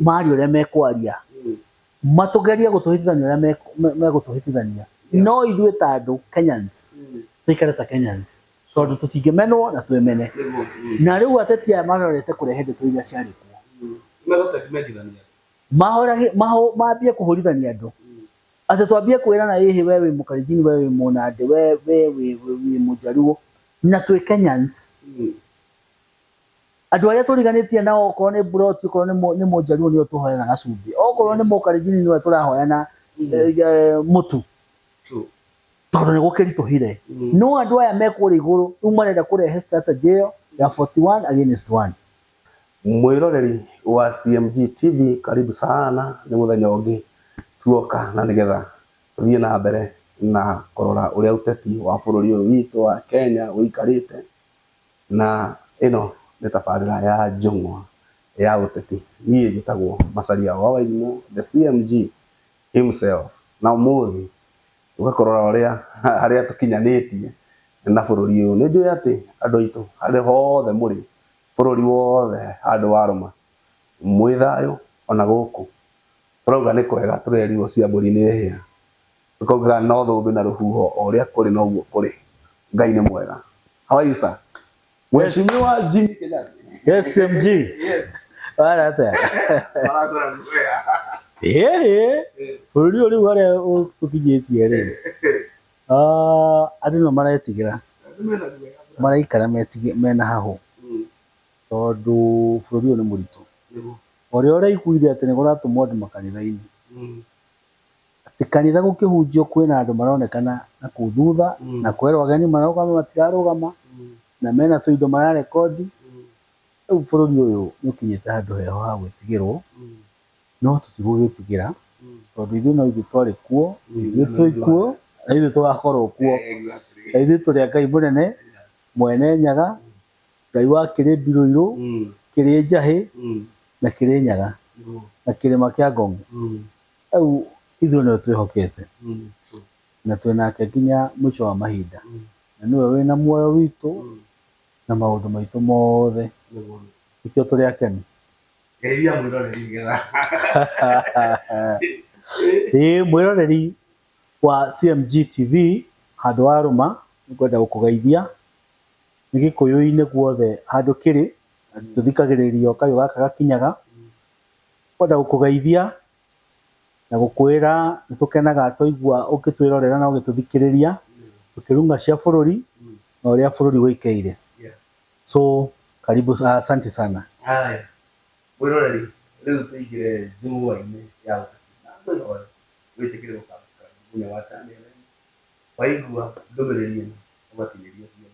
mari ore mekwaria matugeria gutuhithania ore megutuhithania no ithuĩ ta andũ Kenyans tuikare ta Kenyans tondu tutingimenwo na twemene na riu ateti aya marorete kurehe ndeto iria ciari kuo mambie kuhurithania andu ati twambie kwirana hihi we wi Mukalenjin we wi Munandi we wi Mujaluo na twi Kenyans andu aria turiganitie nao okorwo ni Broti okorwo ni Mujaluo nio tuhoyana gacumbi okorwo ni Mukalenjin niwe turahoyana mutu tondu ni gukirituhire no andu aya mekuri iguru riu marenda kurehe strategy ya 41 against 1. Mwiroreri wa CMG TV karibu sana ni muthenya ungi tuoka na nigetha tuthie na mbere na korora uria uteti wa bururi uyu witu wa Kenya uikarite na ino ni tabarira ya njung'wa ya uteti nie gitagwo Macharia wa Wairimu the CMG himself na umuthi ugakorora uria haria tukinyanitie na bururi uyu ni njui ati andu aitu hari hothe muri bururi wothe andu waruma mwithayo ona guku turauga ni kwega turerirwo cia mburi ni hia tukauga no thumbi na ruhuho uria kuri no guo kuri Ngai ni mwega. How are you sir? Mheshimiwa Jimmy Kenyatta. Yes CMG. Yes. Wala ta. Maragora ngwea. Bururi uri wale tukijetie ri. Andu no maretigira. Maraikara metige mena haho. Tondu bururi ni muritu. Ore ikuire ati ni guratumwo andu makanitha-ini ati kanitha gukihunjio kwina andu maronekana na kuthutha na kwerwo ageni marogama matirarugama na mena tuindo mara rekodi bururi uyu nukinyete handu heho ha gwitigirwo no tutigugitigira tondu ithuĩ no ithuĩ twari kuo ithuĩ twi kuo na ithuĩ tugakorwo kuo ithuĩ turi Ngai munene mwene Nyaga Ngai wa kiri Mbiruiru kiri Njahi na kiri Nyaga na kirima kia Ngong au ithuĩ no twihokete na twinake nginya mwisho wa mahinda na niwe wina muoyo witu na maundu maitu mothe ikio turi akeni Geria mwiroreri getha mwiroreri wa CMG TV handu waruma nikwenda gukugeithia ni gikuyuini guothe handu kiri tuthikagiririo kayo gaka gakinyaga kwenda gukugeithia na gukwira nitukenaga tuigua ukitwirorera na ugituthikiriria tukirunga cia bururi na uria bururi wikeire so karibu asante sana. Haya mwiroreri riu tuigire njung'wa-ini ya uteti na witikire subscribe kunya wa channel waigua ndumiriri ino ugakinyiria cio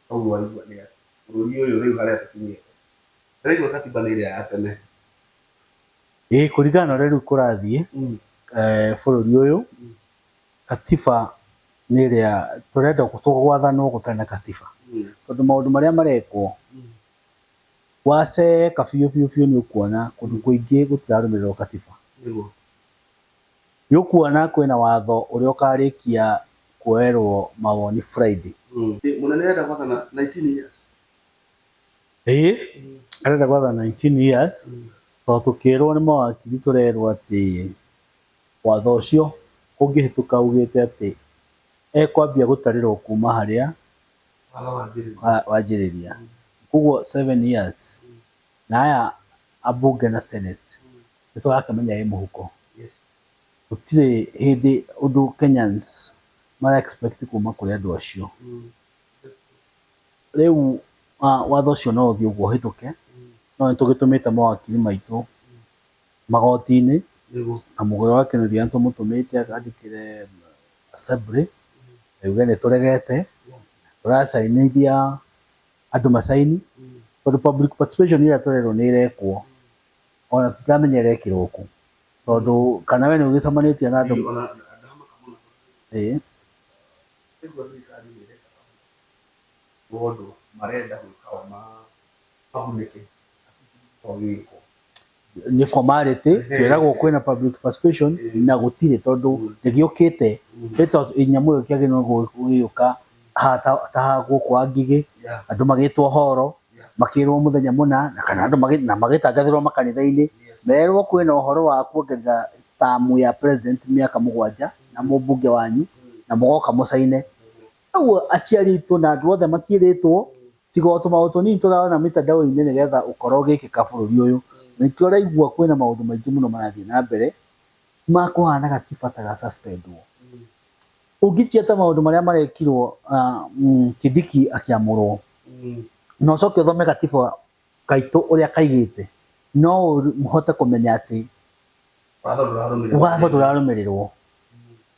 koguo waigua ni ati bururi uyu riu haria tukinyite riu katiba ni iria ya tene kuringana na riu kurathie bururi uyu katiba ni iria turenda gutugwathanwo gutana katiba tondu maundu maria marekwo waseka biu ni ukuona kundu kuingi gutirarumirirwo katiba ni ukuona kwina watho uria ukarikia kuerwo mawoni Friday munene enda gwathana 19 years arenda gwathana 19 years to tukirwo ni mawakiri turerwo ati watho ucio ungihituka ugite ati ekwambia gutarirwo kuma haria wajiriria kuguo 7 years na aya abunge na senate nitwakamenya ye muhuko gutire hindi undu Kenyans mara expect kuma kuri andu acio riu watho ucio no uthie uguo hituke no nitugitumite mawakiri maitu magoti-ini na mugore wake nithia ntumutumite akandikire assembly yuge ni turegete turasainithia andu masaini tondu public participation iria turerwo ni irekwo ona tutiramenya irekirwo ku tondu kana we ni ugicamanitie na andu marenda gwika mahunike ogiko ni formality twiragwo kwina public participation na gutire tondu nigiukite beto inyamu yo kiagino gugiuka ta gukwa ngigi andu magitwo horo makirwo muthenya muna na kana andu magitangathirwo makanitha-ini merwo kwina uhoro wa kuongerera tamu ya president miaka 7 na mubunge wanyu na mugoka mucaine uguo aciari tu na andu othe makiritwo tiga utumautu ni turana mitandao-ini nigetha ukoro gikika bururi uyu nikio raigua kwina maundu maingi muno marathie na mbere makuhana gatiba ta suspendwo ugitia ta maundu maria marekirwo Kindiki akiamurwo no coke thome gatiba kaitu uria kaigite no muhote kumenya ati watho ndurarumirirwo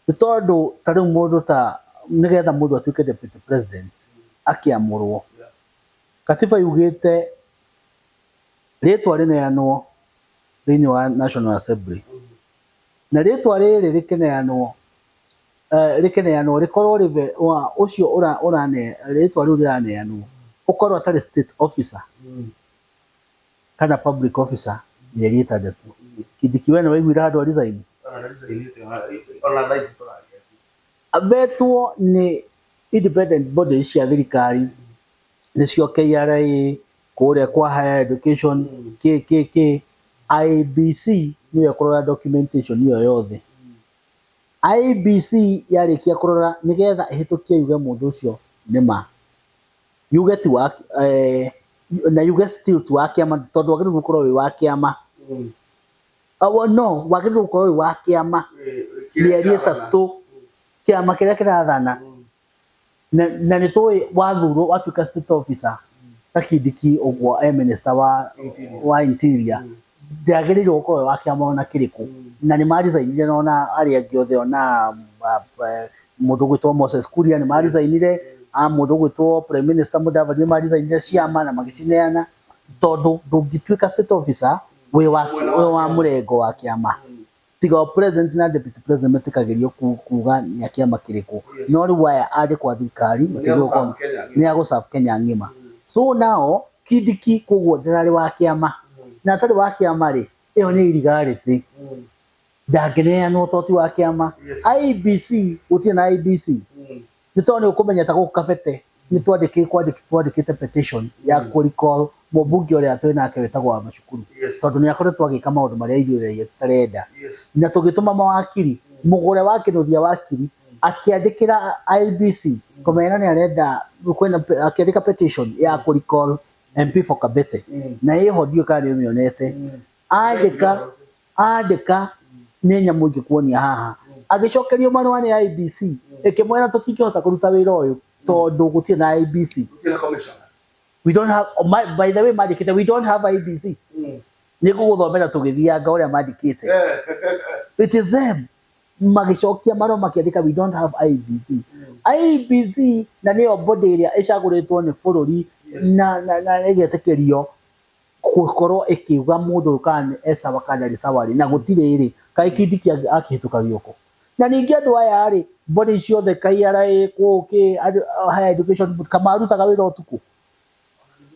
ni tondu tariu mundu ta nigetha mundu atuike deputy president akiamurwo katiba yugite ritwa rineanwo thiini wa National Assembly na ritwa riri rikeneanwo rikorwo rive ucio urane ritwa riu riraneanwo ukorwo atari state officer kana public officer mieri 6 Kindiki wena waiguira handu resign avetwo ni independent body cia thirikari nicio KRA kuria kwa higher education KKK IBC niyo kurora documentation niyo yothe IBC yarikia kurora nigetha ihitukie yuge mundu ucio nima yuge ti wa na yuge still tu wakiama tondu wagiru gukorwo wi wakiama no wagiru gukorwo wi wakiama mieri 3 kiama kiria kirathana na nitoi wathuro watuika state officer ta Kindiki Ūguo minister wa interior ndagĩrĩirwo gũkorwo wakiama ona kĩrĩkũ na nĩ marizainire na arĩa angĩ othe ona mũndũ gwĩtwo Moses Kuria nĩ marizainire mũndũ gwĩtwo prime minister Mudavadi nĩ marizainire ciama na magĩcineana tondũ ndũngĩtuĩka state officer wĩ wa mũrengo wa kĩama tiga president na deputy president metikagĩrio kuga nĩ kĩama kĩrĩkũ no rĩu aya arĩ kwa thirikari nĩ agũserve Kenya ng'ima so now Kindiki koguo ndararĩ wa kĩama na atari wa kiama ri iyo ni illegality ndangĩneanwo toti wa kiama IBC utie na IBC ni toni ukumenya ta gukabete ni twandĩkĩte petition ya recall mubunge uria atwe nake wetagwo wa macukuru tondu ni akoretwo agika maundu maria ithuĩ tutarenda na tũgĩtũma mawakiri mugure wa kinuthia wakiri akiandĩkĩra IBC komena ni arenda kwenda akiandĩka petition ya recall MP for Kabete na yeho dio kari mionete andika ni nyamu ngikuonia haha agicokerio marwa ni IBC ikimwena tutingihota kuruta wira uyu tondu gutie na IBC we don't have by the way madikite we don't have IBC ni kuguthomera tugithianga uria madikite it is them magicokia marwa makiandika we don't have IBC na niyo body iria icaguritwo ni bururi na egetekerio gukorwo ikiuga mundu kan esaba kana risawari na gutire iri kai Kindiki akihituka gioko na ningi andu aya ari body ciothe KRA kuki higher education but kamarutaga wira utuku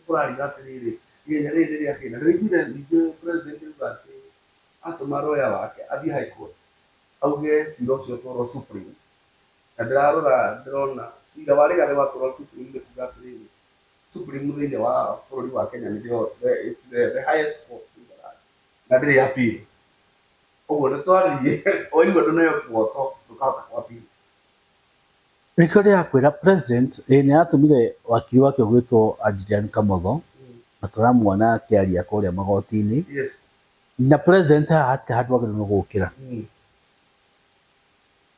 kurari gatiriri yenya riri yakina rigire ningi president Ruto atuma roya wake athi high court auge ciro cio toro supreme ndona ciga wari gare wa toro supreme kugatiriri Supreme thĩinĩ wa bũrũri wa Kenya nĩrĩo it's the highest court na ndĩrĩ appeal ũguo nĩ twaririe oigua ndũneo kĩhoto ndũkahota appeal nĩkĩo ndĩrakwĩra president nĩ atũmire wakiri wake ũgwĩtwo Adrian Kamotho na tũramuona akĩaria kũrĩa magoti-inĩ na president hatirĩ handũ agĩrĩirwo gũkĩra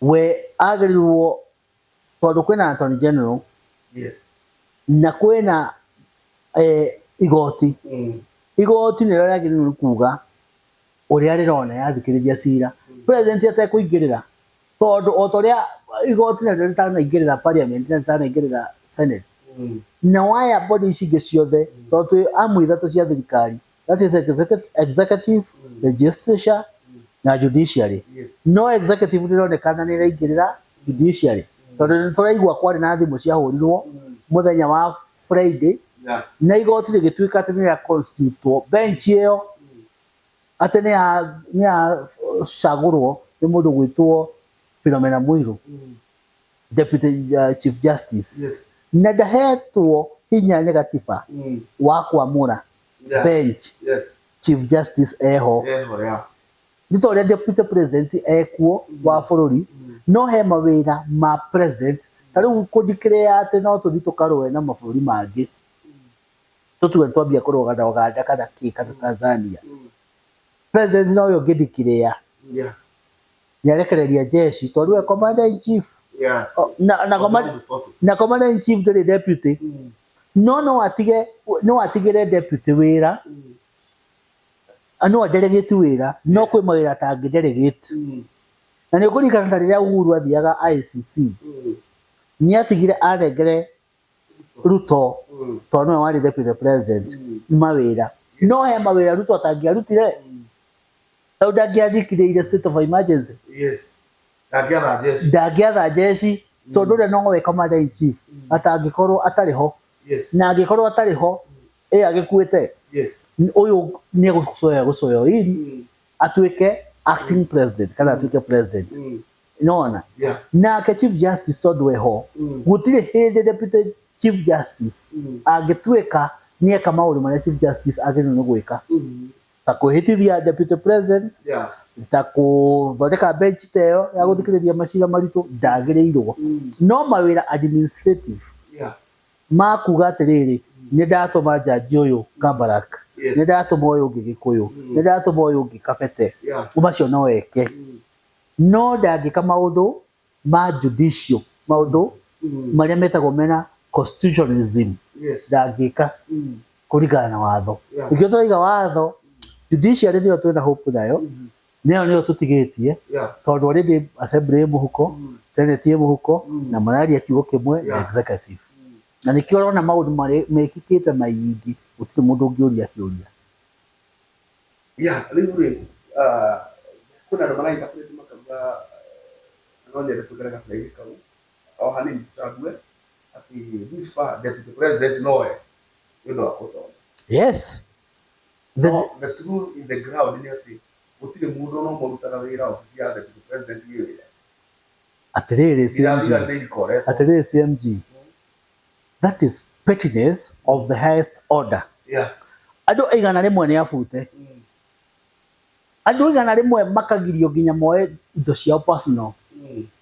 we agĩrĩirwo tondũ kwĩna Attorney General na kwena igoti igoti ni rĩagĩrĩirwo kuga uria rirona yathikĩrĩria cira president atekũingĩrĩra tondu otoria igoti na rĩtanaingĩrĩra parliament na rĩtanaingĩrĩra senate na waya body cingĩ ciothe tondu amu ithatũ cia thirikari that is executive legislature na judiciary no executive ndĩronekana nĩ ĩraingĩrĩra judiciary tondu nĩtũraigua kwarĩ na thimũ ciahũrirwo muthenya wa Friday na igoti rĩgĩtuĩka atĩ nĩ ya constitute bench ĩyo atĩ nĩ ya cagũrwo nĩ mũndũ gwĩtwo Philomena Mwilu deputy chief justice na ndahetwo hinya nĩ gatiba wa kuamũra bench Chief Justice eho ni to deputy president ekuo wa bururi no he mawira ma president tari ku declare ate no to ditokarwe na maburi mangi tutuwe twambia kurogana Uganda kana kana Tanzania president no yo gidikire yarekereria jeshi to riwe commander in chief na commander in chief the deputy no atigire deputy wira ano delegate wira no kwe mawira ta delegate na ni kuri kana riria Uhuru athiaga ICC ni atigire aregere Ruto to no wali deputy president mawira no he mawira Ruto atangiarutire tau ndagiathikire state of emergency ndagiatha jeshi tondu re no we commander in chief atangikorwo atariho na angikorwo atariho agikuite uyu ni gucoya ili atuike acting president kana atuike president inaona na ke chief justice tondu eho gutire hindi deputy chief justice agituika ni kama uri mwana chief justice ageno no gwika ta kuhitithia deputy president ta kuthondeka bench teo ya guthikiriria macira maritu ndagireirwo no mawira administrative makuga atiriri ni ndatuma jaji uyu Kabarak ni ndatuma uyu Gikuyu ni ndatuma uyu Kabete umacio no eke no ndangika maundu ma judicial maundu maria metagwo mena constitutionalism ndangika kuringana na watho ikio toiga watho judiciary ndio twina hope nayo nio tutigitie tondu already assembly muhuko senate muhuko na marari akiugo kimwe na executive na nikio rona maundu mari mekikite maigi utire mundu ngiuria kiuria riu kuna ndo mara interpret makaga anonye tukireka saidi kau au hani mtagwe ati this far deputy president noe ndo akoto yes the truth in the ground ni ati utire mundu no murutaga wira ofisi ya deputy president yeye atiriri CMG that is pettiness of the highest order ando igana rimwe ni afute ando igana rimwe makagirio ginya moe indo cia personal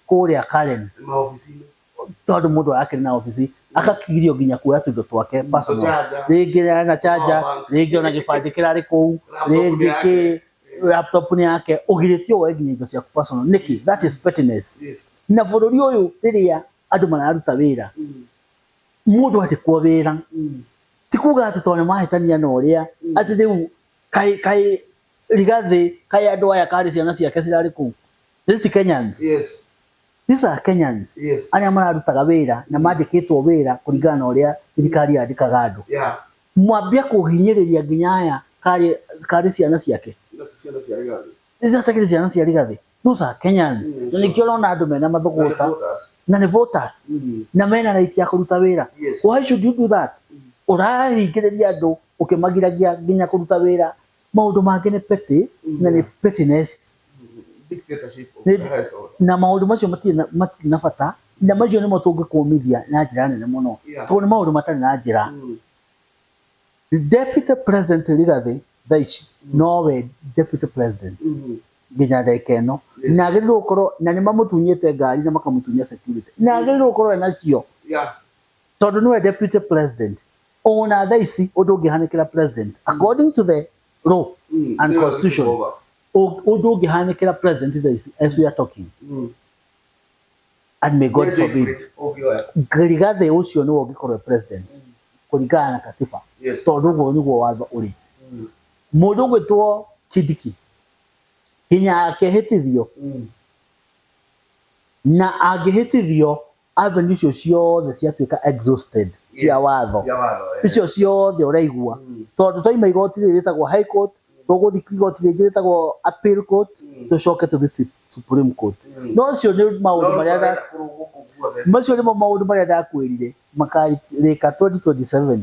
kuria Karen ma ofisi todo mundu yake na ofisi akakigirio ginya kuya tundo twake personal ringi na charger ringi ona gibandi kirari kou ringi ki laptop ni yake ugiritio we ginya indo cia personal niki that is pettiness na bururi uyu riria andu mararuta wira mundu ati kwa wira tikuga ati tone mahitania no ria ati riu kai rigathi kai andu aya kari ciana ciake cirari kou these Kenyans these are Kenyans aria mararutaga wira na mandikitwo wira kuringana na uria thirikari yandikaga andu mwambia kuhinyiriria ginya aya kari ciana ciake these are ciana cia rigathi those are Kenyans nikio rona andu mena mathugota na ni voters na mena right ya kuruta wira why should you do that urahingiriria andu ukimagiragia ginya kuruta wira maundu mangi ni petty na ni pettiness dictatorship na maundu macio mati na bata na macio ni motunge kumithia na njira nene muno to ni maundu matari na njira deputy president Rigathi Thaici no we deputy president ginya ndekeno na giru ukoro na ni mamutunyete ngari na makamutunya security na giru ukoro na cio tondu ni we deputy president ona Thaici undu ngihanikira president according to the law and constitution undu ngihanikira president Thaici as we are talking and may God forbid Rigathi ucio ni wo ngikorwo president kuringana na katiba tondu guo ni guo watho uri mundu gwitwo Kidiki kinya akehitithio na agihitithio avenue cio ciothe ciatuika exhausted cia watho icio ciothe uraigua tondu toima igoti ritagwo high court tuguthi igoti ringi ritagwo appeal court tucoke to the Supreme Court no cio ni maundu maria macio ni maundu maria ndakwirire makarika 2027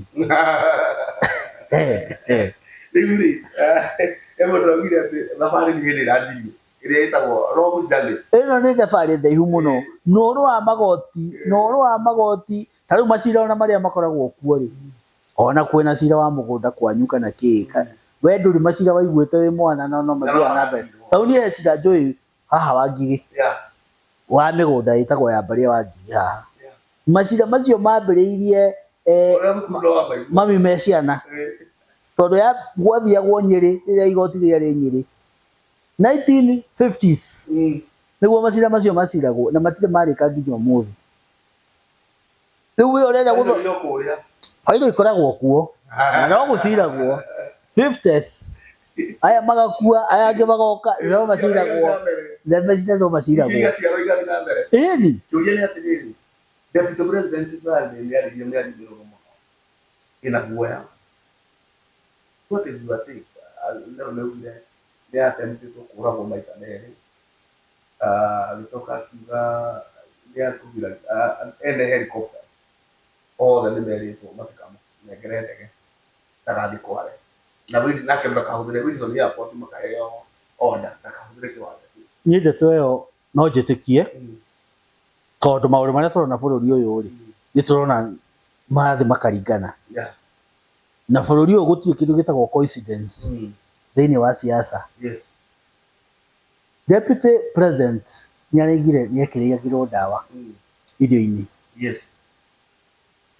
Riuri emodogire ati thabari ni hindi ranjiri iria itagwo Romu Jali ino ni thabari ndaihu muno noru wa magoti tariu macira ona maria makoragwo kuo ri ona kwina cira wa mugunda kwanyu kana kika we nduri macira waiguite wi mwana no mathia na mbere tau ni cira njui haha Wangigi wa migunda itagwo ya Mbaria Wangigi haha macira macio mambiriirie mami me ciana tondu ya gwathiagwo Nyeri riria igoti riria ri Nyeri 1950s niguo macira macio maciragwo na matire marika nginya umuthi riu we urenda gutho failo ikoragwo kuo na no guciragwo 50s aya magakua aya angi magoka no maciragwo na macira no maciragwo ni kiuria ni atiriri deputy president Zali ni ari ina guoya. What is your take? They attempted to kuragwo maita meri visoka kiga they are to be like and the helicopters all the meri to matikamo negerendege tagadi kware na wili nake ndakahudire reason ya port makaheo order ndakahudire kiwanda ni ndeto yo no jetikie tondu mauri maria turona bururi uyu ri ni turona mathi makaringana na bururi uyu gutie kindu gitagwo coincidence thini wa siasa deputy president niarengire niekiriria girondawa irio-ini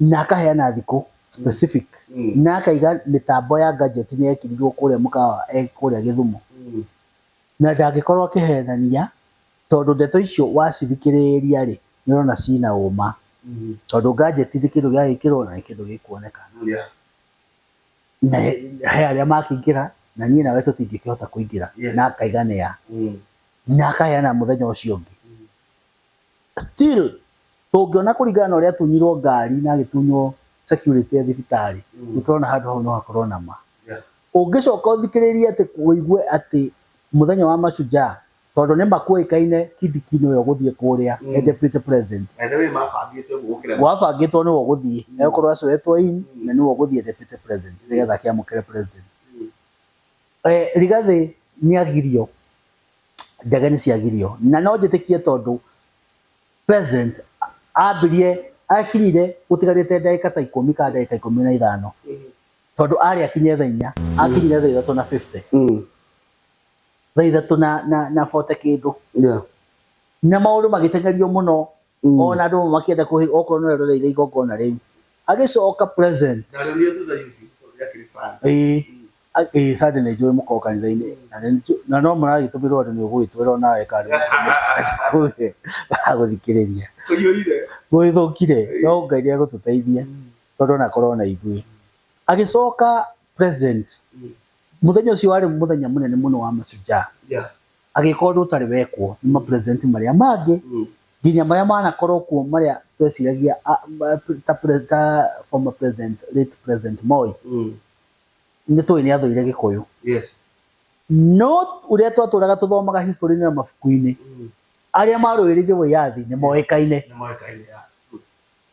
na akaheana thiko specific na akaiga mitambo ya gadget ni ekirirwo kuria mukawa kuria Githumo na ndangikorwo akihenania tondu ndeto icio wacithikiriria ri nirona cina uma tondu gadget ni kindu gia gikirwo na kindu gikuonekana na he aria makingira na nie nawe tutingikihota kuingira na akaiga ni ya na akaheana muthenya ucio ungi still tungiona kuringana uria tunyirwo ngari na gitunywo security ya thibitari utrona handu hau no hakorwo na ma ungicoka uthikiririe ati kuigue ati muthenya wa mashujaa tondu ni makuikaine kidikino yo guthie kuria deputy president edewe mabangitwe gukira wabangitwo ni wo guthie na ukorwo acwetwo in na ni wo guthie deputy president nigetha kiamukire president Rigathi ni agirio ndege ni ciagirio na no njitikie tondu president ambirie akinyire gutigarite ndagika ta 10 ka ndagika 15 tondu ari akinye thainya akinyire thaa 3:50 thaa 3 na 40 kindu na maundu magitengerio muno ona andu makienda kuhi okorwo no rero ile igongona riu agicoka president suddenly njui muko kanitha-ini na no muragitumirwo andu ni ugwitwira nawe kandi aguthikiriria gwithukire no Ngai ni agututeithia tondu na corona ithui agicoka president muthenya ucio wari muthenya munene muno wa mashujaa agikorwo utari wekwo ni ma president maria mangi nginya maria manakorwo kuo maria tweciragia ta former president late president Moi ni toi ni athoire Gikuyu no uria twaturaga tuthomaga history na mafuku-ini aria maruiririe wiyathi ni moikaine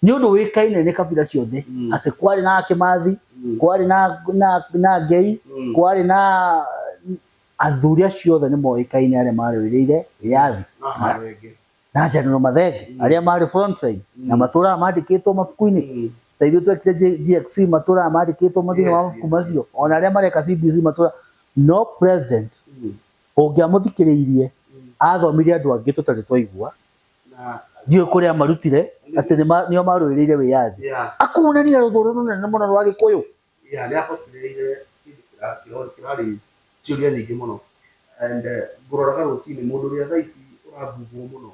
ni undu wikaine ni kabila ciothe ati kwari na Kimathi kwari na Ngei kwari na athuri acio othe ni moikaine aria maruiririe wiyathi na General Mathenge aria mari front line na matura mandikitwo mafuku-ini taithu twekire GXC matura mandikitwo mathina wa mafuku macio ona aria mareka CBC matura no president ungiamuthikiriirie athomirie andu angi tutari twaigua na ndio kuria marutire ati nio maruiriire wiyathi akunania ruthuru runene muno rwa Gikuyu ni apotireire kiraris ciuria nyingi muno and guroraga rucini mundu ria thaici uragugwo muno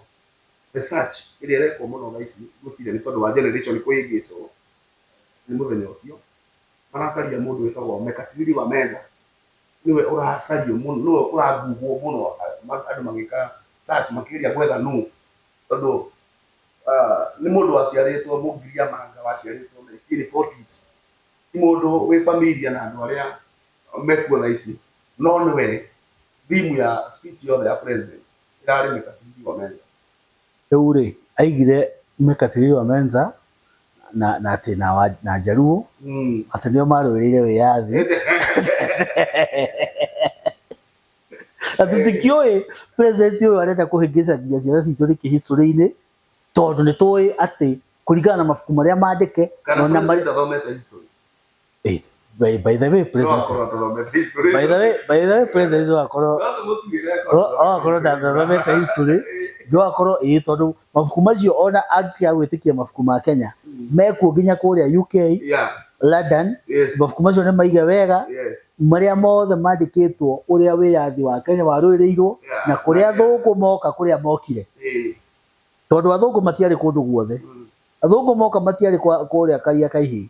research iria rekwo muno thaici gucire ni tondu wa generation kuigicwo ni muthenya ucio maracaria mundu witagwo Mekatilili wa Menza niwe uracario muno niwe uragugwo muno andu magika search makiria gwetha nu tondu ni mundu waciaritwo Mugiria Manga waciaritwo in 40s ni mundu wi familia na andu aria mekuo thaici no niwe thimu ya speech yothe ya president irari Mekatilili wa Menza uri aigire Mekatilili wa Menza na ati na Jaruo ati nio maruiriire wiyathi atikioi president uyu arenda kuhingica nginya ciana citu riki history-ini tondu ni tui ati kuringana na mafuku maria mandike na maria thomete history by the way president president akorwo ndathomete history ndo akorwo tondu mabuku macio ona agia gwitikia mabuku ma Kenya mekuo nginya kuria UK London mabuku macio ni maige wega maria mothe mandikitwo uria wiyathi wa Kenya waruirirwo na kuria thungu moka kuria mokire tondu athungu matiari kundu guothe athungu moka matiari kuria kaia kaihi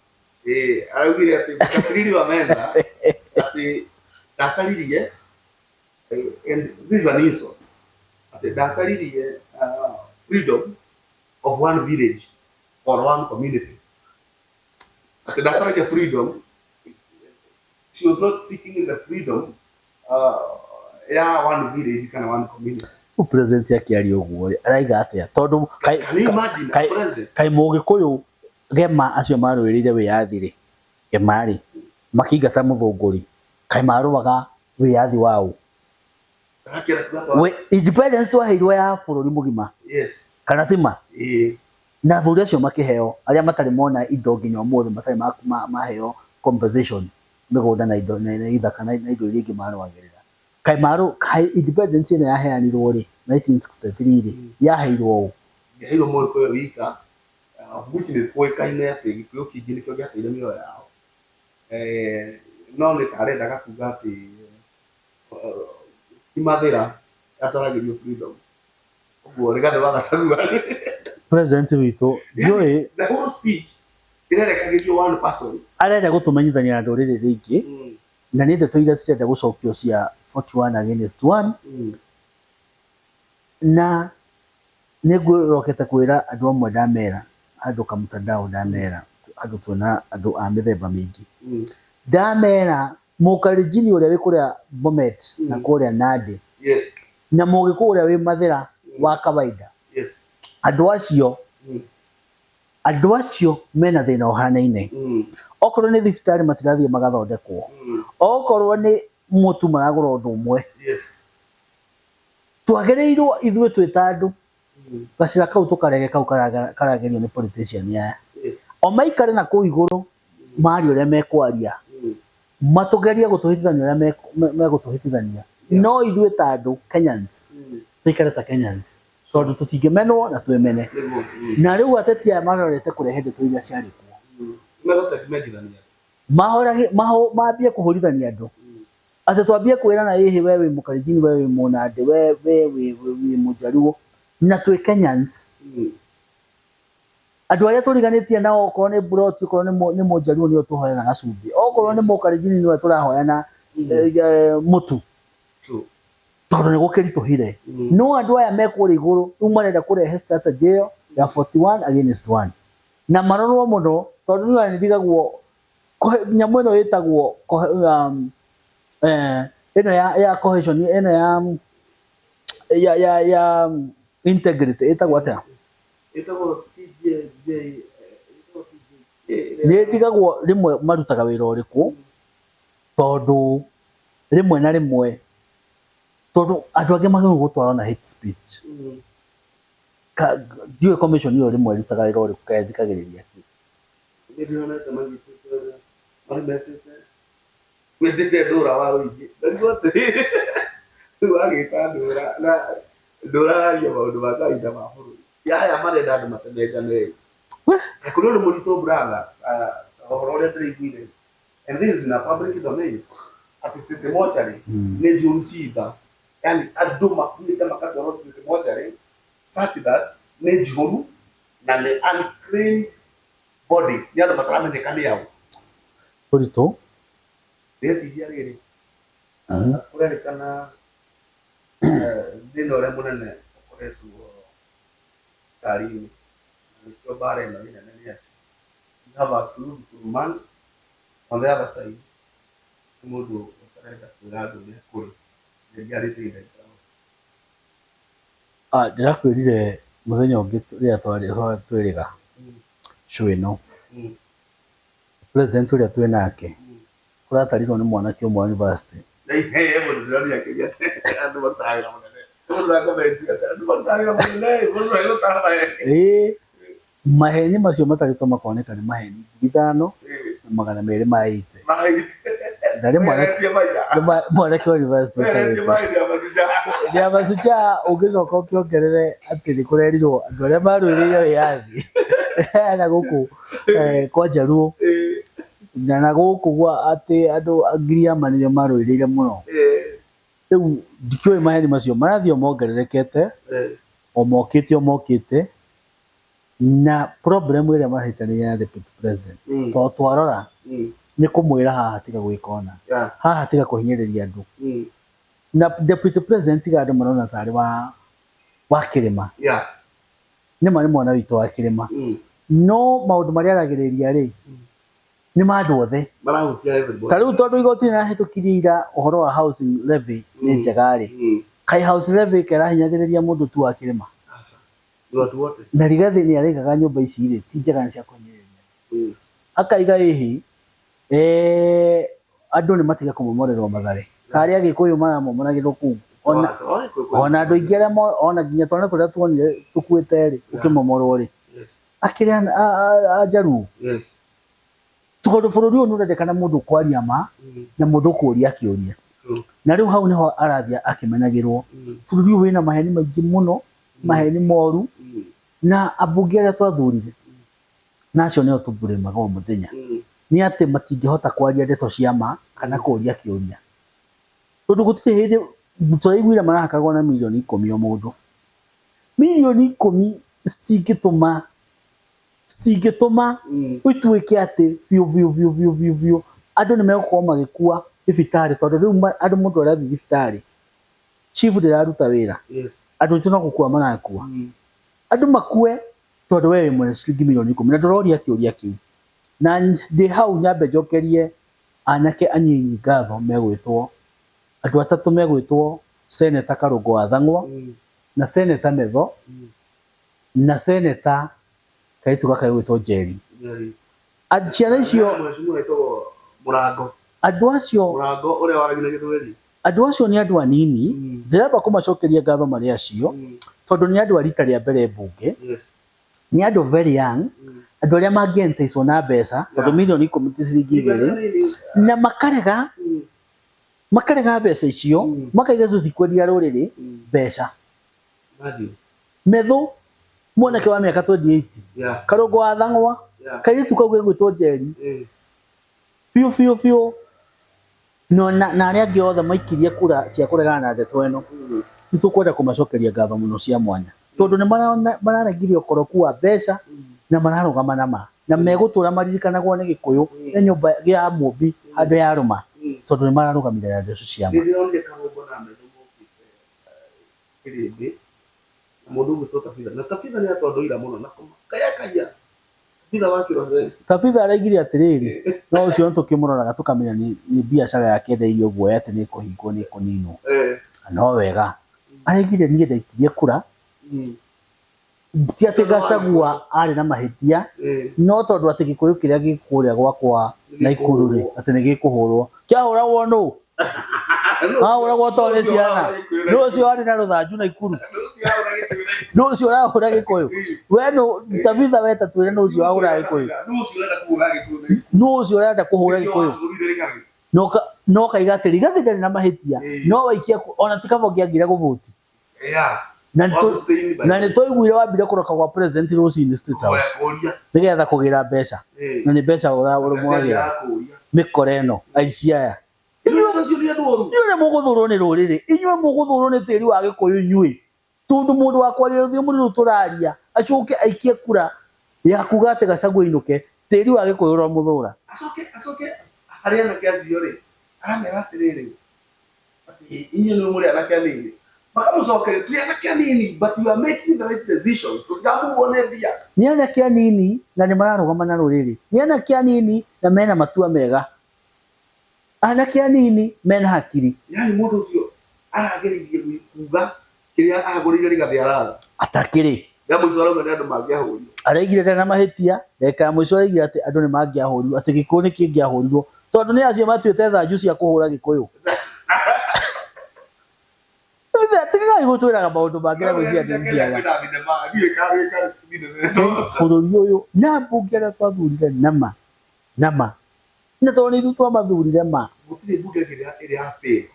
araugire ati Mekatilili wa Menza ati ndacaririe and this is an insult ati ndacaririe freedom of one village or one community ati ndacaririe freedom. She was not seeking the freedom ya one village kana one community. President akiaria uguo araiga atia tondu kai Mugikuyu gema acio marwirire wiyathi ri gemari makingata muthunguri kai maruaga wiyathi wao we independence waheirwo ya bururi mugima kana tima na thuri acio makiheo aria matari mona indo nginya umuthi matari maheo compensation migunda na indo na ithaka na indo iria ingi marwagirira kai independence ina yaheanirwo ri 1963 ri yaheirwo Mugikuyu wika which is kuikaine ati gikuyu kingi nikio giateire mioyo yao no ni Arenda gakuga ati imathira acaragirio freedom uguo rigande wagacagua president witu joy the whole speech irerekagirio one person arenda gutumenyithania andu riri ringi na ni ndeto iria cirenda gucokio cia 41 against 1 na nigurokete kwira andu amwe ndamera andu kamutandao ndamera andu tuna andu a mithemba mingi ndamera mukarijini uria wi kuria Bomet na kuria Nandi na Mugikuyu uria wi Mathira wa kawaida andu acio mena thina uhanaine okorwo ni thibitari matirathie magathondekwo okorwo ni mutu maragura undu umwe twagereirwo ithuĩ twita andu gacira kau tukarege kau karagerio ni politician ya o maikare na kuu iguru mari uria mekwaria matugeria gutuhithania uria megutuhithania no ithuĩ ta andu Kenyans tuikare ta Kenyans tondu tutingimenwo na twemene na riu ateti aya marorete kurehe ndeto iria ciari kuo mambie kuhurithania andu ati twambie kwirana hihi we wi Mukalenjin we wi Munandi we wi Mujaluo na twi Kenyans andu aria turiganitie nao okorwo ni Buroti okorwo ni Mujaluo ni tuhoyana gacumbi okorwo ni Mukalenjin ni turahoyana mutu tondu ni gukirituhire no andu aya mekure iguru riu marenda kurehe strategy ya 41 against 1 na marorwo muno tondu ni ndigagwo nyamu ino yitagwo ino ya cohesion ino ya integrity itagwo atia itagwo TJ ni ndigagwo rimwe marutaga wira uriku tondu rimwe na rimwe tondu andu angi magirwo gutwara na hate speech ndiwe commission iyo rimwe rutaga wira uriku kaethikagiriria metete ndura wa ruingi ndarigote wagita ndura na ndura aria maundu ma kawaida ma bururi yaya marenda andu matemengane ekuru ni murito brother ohoro uria ndiraiguire and this is in a public domain ati city mortuary ni njuru ciitha yani andu makunite makatwarwo city mortuary such that ni njuru na ni unclaimed bodies ni andu mataramenyekana yao urito ndeciria riri kurerekana thina uria munene ukoretwo tarini nikio bare ino inene ni acio you have a true man on the other side mundu utarenda kwira andu uria kuri ndirariteithagia ndirakwirire muthenya ungi ria twiriga show ino president uria twi nake kuratarirwo ni mwanake umwe university maheni macio mataritwo makoneka ni maheni 5,000 magana merĩ ma 80 na rĩmwe mwanake wa university ya masucha ũngĩcoka ũkĩongerere atĩ nĩ kũrerirwo andũ arĩa marũĩrĩire wĩyathi na gũkũ kwa Jaluo na gũkũ gwa atĩ andũ ngiriama nĩo marũĩrĩire mũno rĩu ndikĩũĩ maheni macio marathiĩ mongererekete o mokĩte na problem ĩrĩa mahĩtanĩire na deputy president tondũ twarora nĩ kũmwĩra haha tiga gwĩka ona haha tiga kũhinyĩrĩria andũ na deputy president tiga andũ marona tarĩ wa kĩrĩma nĩma nĩ mwana witũ wa kĩrĩma no maũndũ marĩa aragĩrĩria rĩ nĩ ma andũ othe ta rĩu tondũ igoti nĩrahĩtũkirie ira ũhoro wa housing levy nĩ njega rĩ kaĩ house levy kĩrahinyagĩrĩria mũndũ tu wa kĩrĩma na Rigathi nĩ araigaga nyũmba ici rĩ ti njega nĩ cia kũhinyĩrĩria akaiga ĩhĩ andũ nĩ matiga kũmomorerwo Mathare harĩa Gĩkũyũ maramomoragĩrwo kũu ona andũ aingĩ arĩa ona nginya twana tũrĩa tuonire tũkuĩte rĩ ũkĩmomorwo rĩ akĩrĩ a Jaluo tondũ bũrũri ũyũ nĩ ũrendekana mũndũ kwaria ma na mũndũ kũũria akĩũria na rĩu hau nĩho arathiĩ akĩmenagĩrwo bũrũri ũyũ wĩna maheni maingĩ mũno maheni moru na ambunge arĩa twathurire na acio nĩo tũburĩmaga o mũthenya nĩ atĩ matingĩhota kwaria ndeto cia ma kana kũũria kĩũria tondũ gũtirĩ hĩndĩ tũraiguire marahakagwo na milioni 10 o mũndũ milioni 10 citingĩtũma ũtuĩke atĩ biũ andũ nĩ megũkorwo magĩkua thibitarĩ tondũ rĩu andũ mũndũ arathiĩ thibitarĩ chief ndĩraruta wĩra andũ aitũ no gũkua marakua andũ makue tondũ we wĩ mwene ciringi milioni 10 na ndũroria kĩũria kĩu na ndĩ hau nyambe njokerie anake anyinyi ngatho megwĩtwo andũ atatũ megwĩtwo Senator Karũngũ wa Thang'wa na Senator Metho na Senator Kaitũ gaka gwĩtwo Njeri ciana icio andũ acio nĩ andũ anini ndĩrenda kũmacokeria ngatho marĩ acio tondũ nĩ andũ a rita rĩa mbere mbunge nĩ andũ very young andũ arĩa mangĩenteicwo na mbeca tondũ milioni 10 ti ciringi 2 na makarega mbeca icio makaiga tũtikwendia rũrĩrĩ mbeca Metho mwanake wa mĩaka 28 Karũngũ wa Thang'wa kairĩtu kau gegwĩtwo Njeri biũ no na arĩa angĩ othe maikirie kura cia kũregana na ndeto ĩno nĩ tũkwenda kũmacokeria ngatho mũno cia mwanya tondũ nĩ mararegirie ũkoroku wa mbeca na mararũgama na megũtũra maririkanagwo nĩ Gĩkũyũ na nyũmba ya Mũmbi handũ ya Rũma tondũ nĩ mararũgamĩrĩra ndeto cia ma Tabitha araigire atĩrĩrĩ no ũcio tũkĩmũroraga tũkamenya nĩ biacara yake endeire guoya atĩ nĩ kũhingwo nĩ kũninwo no wega araigire niĩ ndaikirie kura ti atĩ Gachagua arĩ na mahĩtia no tondũ atĩ Gĩkũyũ kĩrĩa gĩkũrĩa gwakwa Naikuru rĩ atĩ nĩ gĩkũhũrwo kĩahũragwo nũ ahũragwo tondũ nĩ ciana nũ ũcio arĩ na rũthanju Naikuru nũ ũcio ũrahũra Gĩkũyũ we Tabitha weta twĩre nũ ũcio ahũra Gĩkũyũ nũ ũcio ũrenda kũhũra Gĩkũyũ no kaiga atĩ Rigathi ndarĩ na mahĩtia no waikia ona ti kaba ũngĩagire gũvoti na nĩ twaiguire wambire kũroka gwa president rũcinĩ State House nĩgetha kũgĩra mbeca na nĩ mbeca ũramwagĩra mĩkora ĩno aici aya inyuĩ mũgũthũrwo nĩ rũrĩrĩ inyuĩ mũgũthũrwo nĩ tĩri wa Gĩkũyũ inyuĩ tondũ mũndũ wa kwaria rũthiomi rũrũ tũraria acoke aikie kura ya kuga atĩ Gachagua ainũke tĩri wa Gĩkũyũ ũramũthũra acoke harĩa anake acio rĩ aramera atĩrĩrĩ atĩ inyuĩ nĩ mũrĩ anake anini makamũcokeria tũrĩ anake anini but you are making the right decisions tũtiramũguo mbia nĩ anake anini na nĩ mararũgama na rũrĩrĩ nĩ anake anini na mena matua mega anake anini mena hakiri yani mũndũ ũcio arageririe kuga kĩrĩa agũrĩire Rigathi araga atakĩrĩ ya mũico arauga nĩ andũ mangĩahũrio araigire ndena mahĩtia ndeka mũico araigire atĩ andũ nĩ mangĩahũrirwo atĩ Gĩkũyũ nĩ kĩngĩahũrirwo tondũ nĩ acio matuĩte thanju cia kũhũra Gĩkũyũ tigai gũtwĩraga maũndũ mangĩ na gwĩcia ndĩ ciaga bũrũri ũyũ na mbunge arĩa twathurire nama na toni tu twa mathurire ma gutire bunge iri ya fail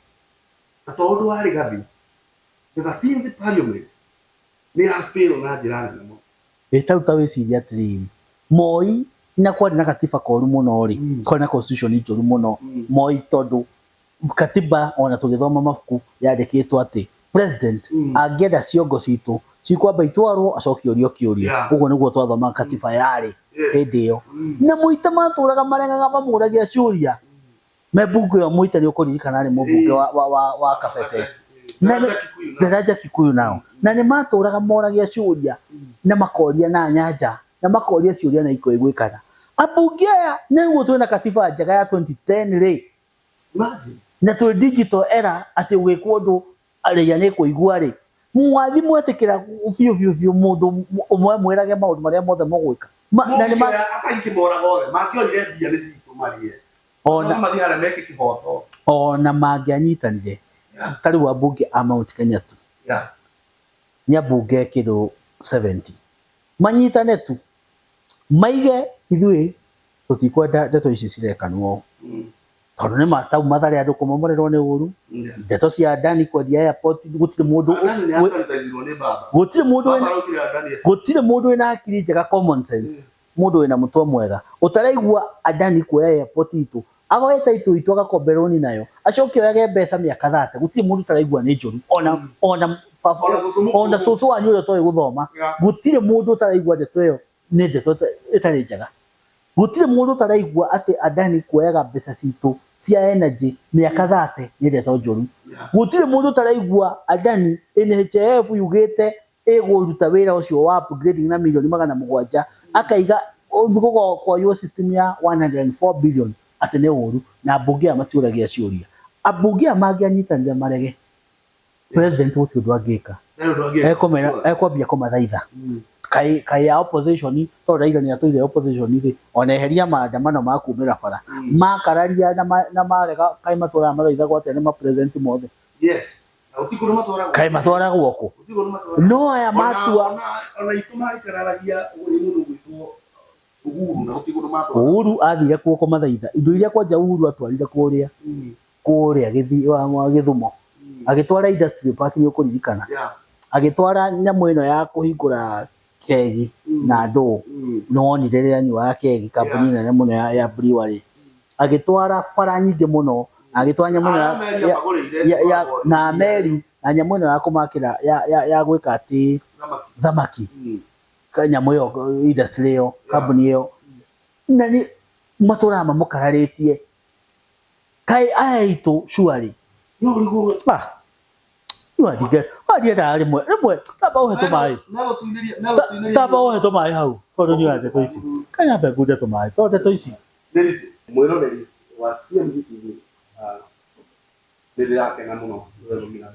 na tondu wari gathi the 13th parliament ni ya fail na njira nene muno etauta wiciria atiriri Moi na kwari na katiba koru muno ri kwari na constitution njoru muno Moi tondu katiba ona tugithoma mafuku yandikitwo ati president angenda ciongo citu cikwamba itwarwo acokio kiuria uguo niguo twathoma katiba yari hindi iyo na muita maturaga marengaga mamuragia ciuria mebunge yo muita ni ukuririkana ari mubunge wa Kabete Daraja Kikuyu nao na ni maturaga moragia ciuria na makoria na Njanja na makoria ciuria na iko igwikana abunge aya niguo twina katiba njega ya 2010 ri imagine na tu digital era ati gwikwo ndu aria ni kuigua ri mwathi mwetikira fiu mundu umwe mwirage maundu maria mothe mugwika na ni akaiki moraga othe mangioire mbia ni citu marie ona mathi haria meke kihoto ona mangianyitanire tari wa bunge amount Kenya tu nya bunge kido 70 manyitane tu maige ithui tutikwenda ndeto ici cirekanwo tondu ni matau mathari andu kumomorerwo ni uru ndeto cia ndani kwendia airport gutire mundu wina hakiri njega common sense mundu wina mutwe mwega utaraigua adani kwa airport itu agoeta itu agakomberoni nayo acokio yage mbeca miaka 30 gutire mundu utaraigua ni njuru ona soso wanyu ro toy guthoma gutire mundu utaraigua ndeto iyo ni ndeto itari njega gutire mundu utaraigua ati adani kuoyaga mbeca citu cia energy miaka 30 ni ndeto njuru gutire mundu utaraigua adani NHF yugite iguruta wira ucio wa upgrading na milioni 700 akaiga ngugo kwa yo system ya 104 billion ati ne uru na bunge amaturagia ciuria abunge amangianyitanire marege president uti ndwangika ekomera komathaitha kai ya opposition to raiga ni atuire opposition ri ona eheria maandamano ma kumira bara makararia na marega kai matura mathaitha gwate ni ma president mothe yes utikuru matura kai matura gwoko no aya matua ona ituma ikararagia uri mundu gwitwo Ūguo na utikuru matura Ūguo athire kuo komathaitha indo iria kwanja Ūguo atwarire kuria Githumo agitwara industry park ni ukuririkana agitwara nyamu ino ya kuhingura kegi na ndo no ni rere nyua ya kegi kambuni nene muno ya brewery agitwara fara nyingi muno agitwara nyamu ya na meri na nyamu ino ya kumakira ya gwika ati thamaki kanyamu yo industry yo kambuni yo nani matura mamukararitie kai aitu shuari no rigo Wadige da rimwe taba uhe tumai taba uhe tumai hau tondu ni ande to ici kanya be gude tumai tondu to ici mwiroreri wa CMG TV yake na muno wewe mimi na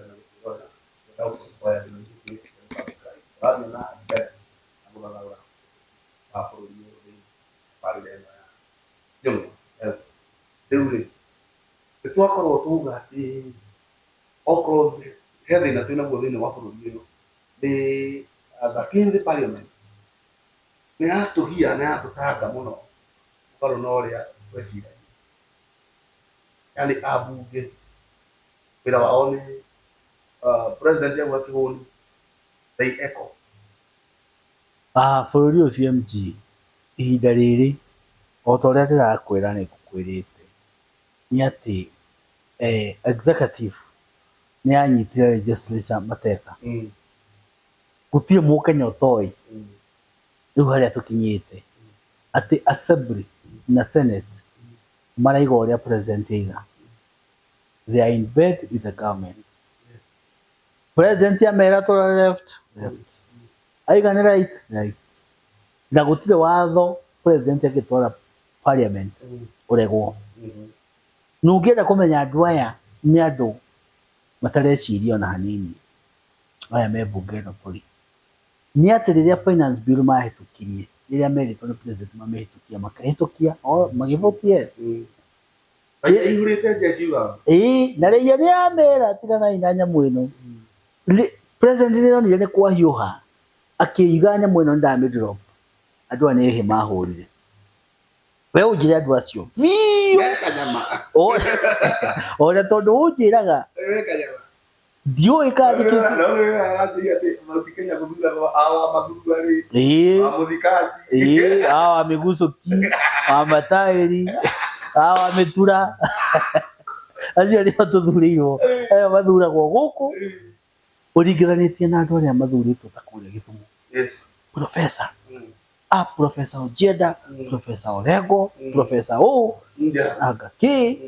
Hethi na tuina guthini wa bururi uyu ni the parliament ni atugia na atutanga muno ukaro no ria twecira yani abunge bila waone president ya wakihoni they echo bururi uyu CMG ihinda riri otoria ndirakwira ni kukwirite ni ati executive ni anyitire legislature mateka gutire mukenya utoi riu haria tukinyite ati assembly na senate maraiga uria president iga they are in bed with the government president ya mera to left aiga ni right na gutire watho president agitwara parliament uregwo nungienda kumenya andu aya ni andu matareciria na hanini aya mebunge no turi ni ati riria finance bill mahitukirie riria merito ni president mamehitukia makahitukia magivote yes ihurite njekiuga na riria ni amera tiga na inanya mwino president ni kwa hiuha akiiga nya mwino ndami drop andu ane he mahurire we ujira andu acio biu kanyama ona tondu ujiraga ndioi kandi no arati ati Kenya kuthura awa magugari muthikati awa migucoki amatairi awa mitura acio ni batuthurirwo ayo mathuragwo guku uringithanitie na andu aria mathuritwo ta kuria Githumu professor Professor Ojeda Professor Orengo Professor Agaki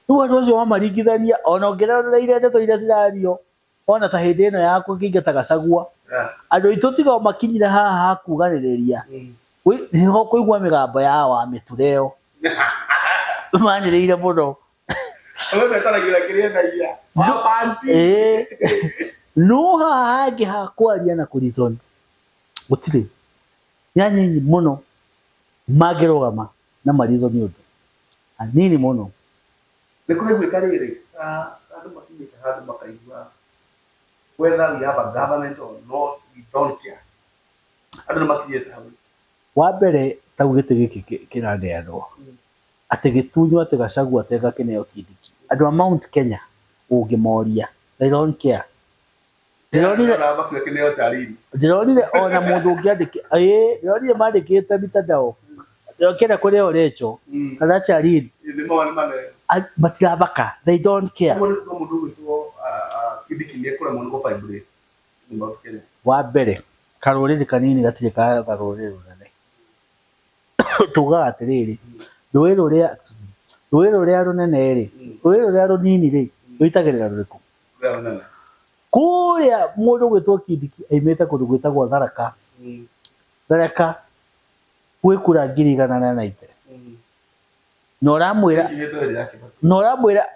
Ruo ndocio wa maringithania ona ongerereire ndeto iria cirario ona ta hindi ino yakwa ngingeta Gacagua andu itu tiga makinyire haha kuganiriria niho kuigua migambo ya wa mitureo maniriire muno ona taragira kirienda ia wapanti no hangi ha kwaria na kurizon gutire nyanyinyi muno magirogama na marizo ni undu anini muno nikuri gwikarire andu makinyite handu makaigua whether we have a government or not we don't care andu makinyite handu wa mbere taugite giki kiraneanwo ati Gĩtunyũ ati Gacagua ati gakineo Kindiki andu a Mount Kenya ungimoria they don't care ndironire ona mundu ungiandike ndironire mandikite mitandao kena kuria urecho kana Charili matirabaka they don't care wa mbere karuriri kanini gatire ka karuriri runene tuga atiriri rũĩ rũrĩa runene ri rũĩ rũrĩa runini ri rwitagirira ruriku kuria mundu gwitwo Kindiki aimite kundu gwitagwo Tharaka gwikura 190 noramwira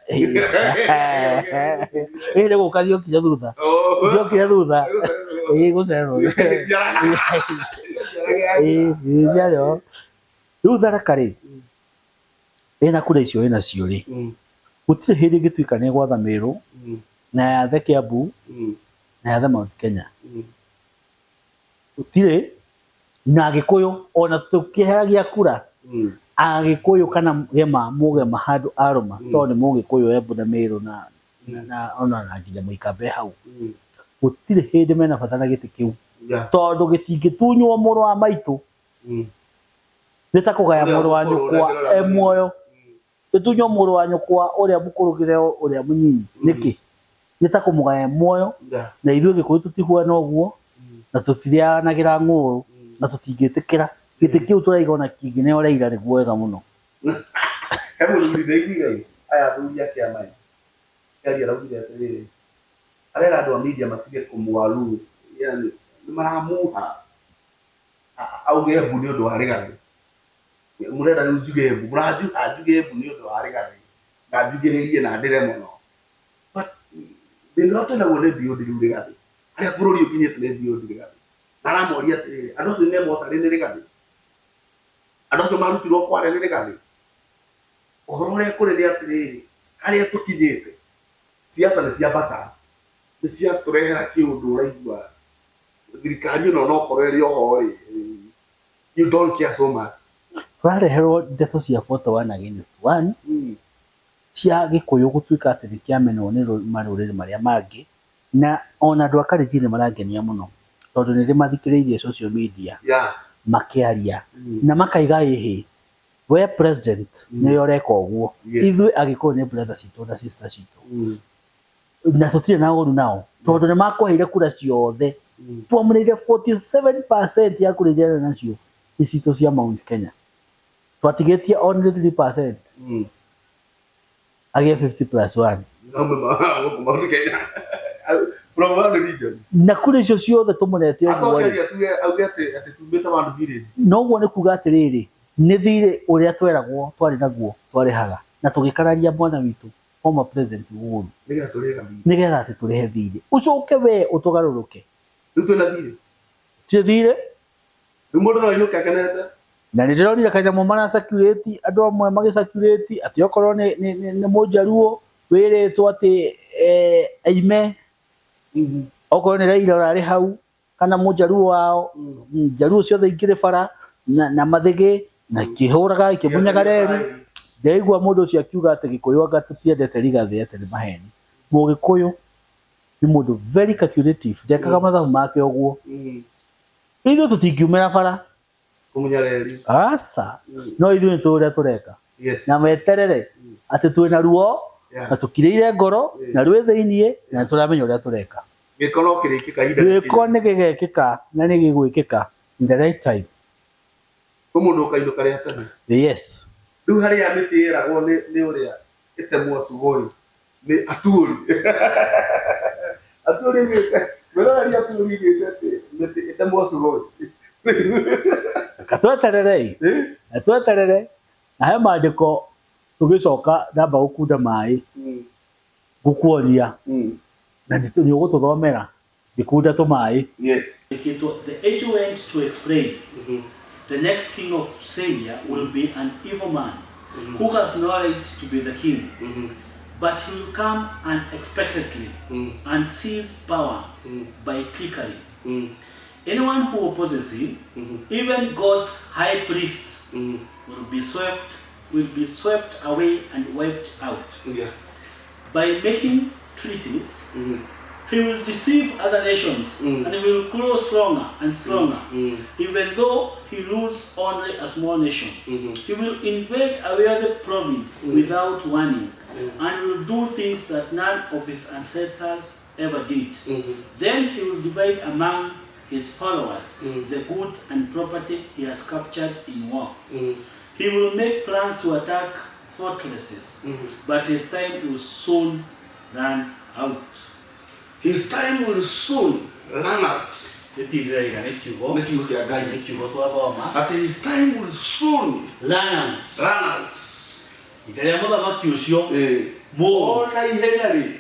ire gukacio kinya thutha gucererwo yaro riu Tharaka ri ina kura icio ina cio ri gutire hindi gituika ni gwatha Meru na yathe Kiambu na yathe Mount Kenya gutire na Gikuyu ona tukiheragia kura Agikuyu kana mugema handu aruma tondu Mugikuyu Embu na Meru na ona na nginya Muikabe hau gutire hindi mena bata na giti kiu tondu gitingitunywo muru wa maitu nita kugaya muru wa nyukwa muoyo gitunywo muru wa nyukwa uria mukurugire uria munyinyi niki nita kumugaya muoyo na ithuĩ Gikuyu tutiguana uguo na tutirianagira ng'uru na tutingitikira giti kiu turaigona kingine ora ira niguo wega muno hemu ndithigire aya thuria kiamai kali araugire atiri arera andu a media matige kumwaru yani maramuha auge Embu ni undu wa regani murenda njuge Embu njuge Embu ni undu wa regani na njugiririe na ndire muno but ndinote na gone bio ndiru regani aria bururi ukinyete ne bio ndiru regani naramoria atiri andu acio nĩ mocarĩ nĩ regani andu acio marutirwo kware nĩ regani ũhoro ũrĩa kũrĩ nĩ atĩrĩrĩ harĩa tũkinyĩte siasa nĩ ciambata nĩ ciatũrehera kĩũndũ ũraigua thirikari ĩno no korwo ĩrĩ oho rĩ you don't care so much tũrareherwo ndeto cia 41 against 1 cia Gikuyu gũtuĩka atĩ nĩ kĩamenwo nĩ marũrĩrĩ marĩa mangĩ na ona andũ a Kalenjin marangenia muno tondu nĩ mathikĩrĩirie social media makiaria na makaiga ihi we president nĩ yoreka uguo ithuĩ Agikuyu nĩ brother citũ na sister citũ na tutire na ũru nao tondu nĩ makũheire kura ciothe twamũrĩire 47% ya kura iria nacio nĩ citũ cia Mount Kenya twatigĩtie only 3% agia 50+1 Mount Kenya from one region na kura icio ciothe tumurete uguo auge ati tumite wandu village no uguo nĩ kuga atĩrĩrĩ nĩ thirĩ ũrĩa tweragwo twarĩ naguo twarĩhaga na tũgĩkararia mwana witũ former president Uhuru nigetha atĩ tũrehe thirĩ ucoke we ũtũgarũrũke rĩu twĩna thirĩ thirĩ rĩu mũndũ no ainũke akenete na nĩ ndĩronire kanyamũ mara circulate andũ amwe magĩcirculate atĩ okorwo nĩ mũnjaruo wĩrĩtwo atĩ aime okorwo nĩ Raila ũrarĩ hau kana mũnjaruo wao njaruo ciothe ingĩrĩ bara na mathĩgĩ na kihuraga ikibunyaga reri ndaigua mundu ucio akiuga ati Gikuyu anga tutiendete Rigathi ati ni maheni Mugikuyu ni mundu very calculative ndekaga mathabu make uguo ithu tutingiumira bara kumunya reri asa no ithu ntu uria tureka na meterere ati twina ruo na tukiriire ngoro na rwi thiinie na turamenya uria tureka gikoro kirikika giko ni gigekika na ni gigwikika in the right time umundu ukainuka ria tene yes riu haria miti iragwo ni uria itemwo Sugoi ni aturi aturi meraria aturi gitete miti itemwo Sugoi katweterere na he maandiko tugicoka ndamba gukunda mai gukuonia na ni ugututhomera ndikunda tumai yes the age went to explain the next king of Kenya will be an evil man who has knowledge to be the king but he will come unexpectedly and seize power by trickery. Anyone who opposes him, even God's high priest, will be swept away and wiped out. By making treaties, he will deceive other nations and he will grow stronger and stronger. Even though he rules only a small nation, he will invade a wealthy province without warning and will do things that none of his ancestors ever did. Then he will divide among his followers the goods and property he has captured in war. He will make plans to attack fortresses, but his time will soon run out. His time will soon run out. At his time will soon run out. Mona ihenya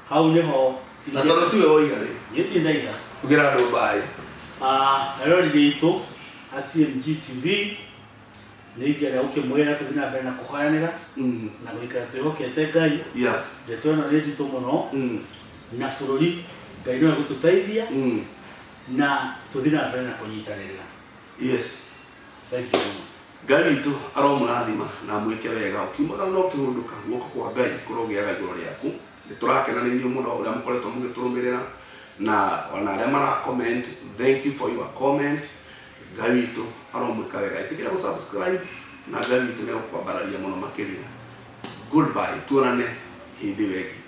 hau niho na tondu tiwe woigare yetindaiga ugira andu bai rero ritu CMG TV ni ikiaria ukimwira tuthina mbere na kuhoyanira na gwikara twihokete Ngai ndetona ni nditu muno na bururi Ngai no gututeithia na tuthina mbere na kunyitanirira. Yes, thank you. Ngai tu aromurathima na mwike wega ukiumaga no kihunduka guoko kwa Ngai kurogiaga iguru riaku niturakena ni nyu muno uria mukoretwo mugiturumirira na ona aria mara comment. Thank you for your comment. Ngai tu aromwika wega itikira ku subscribe na Ngai tu ni gukwambararia muno makiria. Goodbye, tuonane hindi wegi.